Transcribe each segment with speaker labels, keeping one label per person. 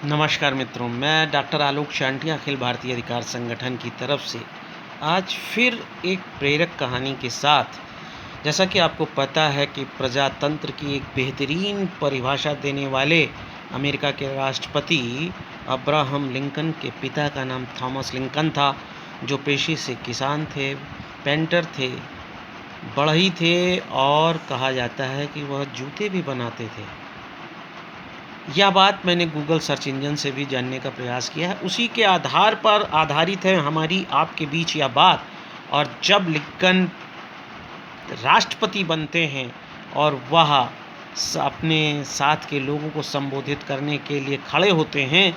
Speaker 1: नमस्कार मित्रों, मैं डॉक्टर आलोक शांति अखिल भारतीय अधिकार संगठन की तरफ से आज फिर एक प्रेरक कहानी के साथ, जैसा कि आपको पता है कि प्रजातंत्र की एक बेहतरीन परिभाषा देने वाले अमेरिका के राष्ट्रपति अब्राहम लिंकन के पिता का नाम थॉमस लिंकन था, जो पेशे से किसान थे, पेंटर थे, बढ़ई थे और कहा जाता है कि वह जूते भी बनाते थे। यह बात मैंने गूगल सर्च इंजन से भी जानने का प्रयास किया है। उसी के आधार पर आधारित है हमारी आपके बीच यह बात। और जब लिंकन राष्ट्रपति बनते हैं और वह अपने साथ के लोगों को संबोधित करने के लिए खड़े होते हैं,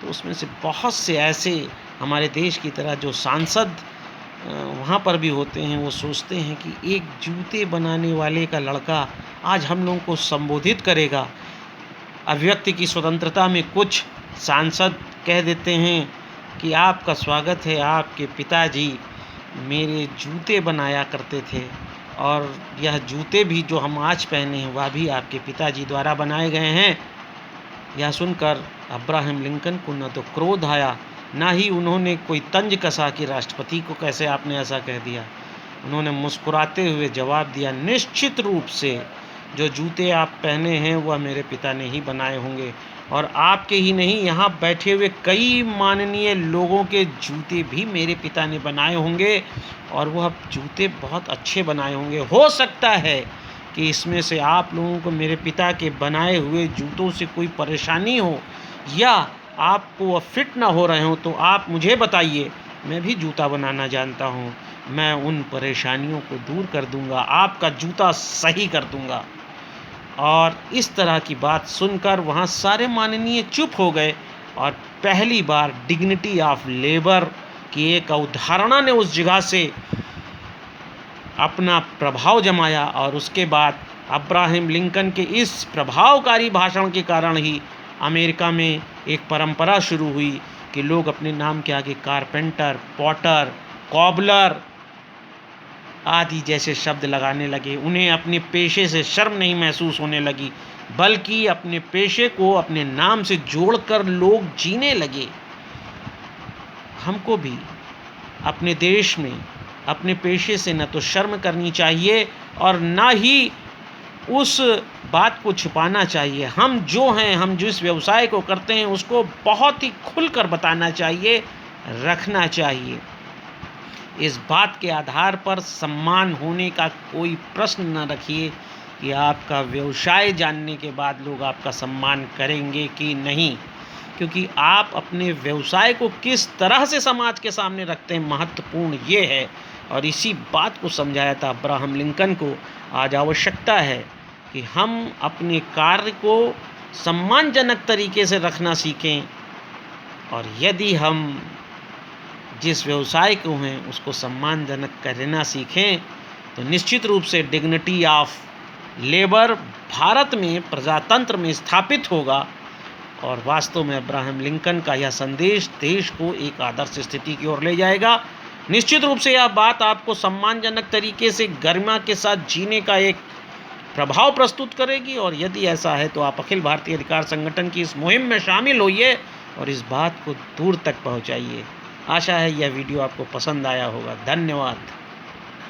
Speaker 1: तो उसमें से बहुत से ऐसे हमारे देश की तरह जो सांसद वहाँ पर भी होते हैं, वो सोचते हैं कि एक जूते बनाने वाले का लड़का आज हम लोगों को संबोधित करेगा। अभिव्यक्ति की स्वतंत्रता में कुछ सांसद कह देते हैं कि आपका स्वागत है, आपके पिताजी मेरे जूते बनाया करते थे और यह जूते भी जो हम आज पहने हैं वह भी आपके पिताजी द्वारा बनाए गए हैं। यह सुनकर अब्राहम लिंकन को न तो क्रोध आया, ना ही उन्होंने कोई तंज कसा कि राष्ट्रपति को कैसे आपने ऐसा कह दिया। उन्होंने मुस्कुराते हुए जवाब दिया, निश्चित रूप से जो जूते आप पहने हैं वह मेरे पिता ने ही बनाए होंगे और आपके ही नहीं, यहाँ बैठे हुए कई माननीय लोगों के जूते भी मेरे पिता ने बनाए होंगे और वह जूते बहुत अच्छे बनाए होंगे। हो सकता है कि इसमें से आप लोगों को मेरे पिता के बनाए हुए जूतों से कोई परेशानी हो या आपको वह फिट ना हो रहे हो, तो आप मुझे बताइए, मैं भी जूता बनाना जानता हूँ। मैं उन परेशानियों को दूर कर दूँगा, आपका जूता सही कर दूँगा। और इस तरह की बात सुनकर वहाँ सारे माननीय चुप हो गए और पहली बार डिग्निटी ऑफ लेबर की एक अवधारणा ने उस जगह से अपना प्रभाव जमाया। और उसके बाद अब्राहम लिंकन के इस प्रभावकारी भाषण के कारण ही अमेरिका में एक परंपरा शुरू हुई कि लोग अपने नाम के आगे कारपेंटर, पॉटर, कॉबलर आदि जैसे शब्द लगाने लगे। उन्हें अपने पेशे से शर्म नहीं महसूस होने लगी, बल्कि अपने पेशे को अपने नाम से जोड़कर लोग जीने लगे। हमको भी अपने देश में अपने पेशे से न तो शर्म करनी चाहिए और ना ही उस बात को छुपाना चाहिए। हम जो हैं, हम जिस व्यवसाय को करते हैं उसको बहुत ही खुलकर बताना चाहिए, रखना चाहिए। इस बात के आधार पर सम्मान होने का कोई प्रश्न न रखिए कि आपका व्यवसाय जानने के बाद लोग आपका सम्मान करेंगे कि नहीं, क्योंकि आप अपने व्यवसाय को किस तरह से समाज के सामने रखते हैं, महत्वपूर्ण ये है। और इसी बात को समझाया था अब्राहम लिंकन को। आज आवश्यकता है कि हम अपने कार्य को सम्मानजनक तरीके से रखना सीखें और यदि हम जिस व्यवसाय को हैं उसको सम्मानजनक करना सीखें तो निश्चित रूप से डिग्निटी ऑफ लेबर भारत में प्रजातंत्र में स्थापित होगा। और वास्तव में अब्राहम लिंकन का यह संदेश देश को एक आदर्श स्थिति की ओर ले जाएगा। निश्चित रूप से यह बात आपको सम्मानजनक तरीके से गरिमा के साथ जीने का एक प्रभाव प्रस्तुत करेगी। और यदि ऐसा है तो आप अखिल भारतीय अधिकार संगठन की इस मुहिम में शामिल होइए और इस बात को दूर तक पहुंचाइए। आशा है यह वीडियो आपको पसंद आया होगा। धन्यवाद।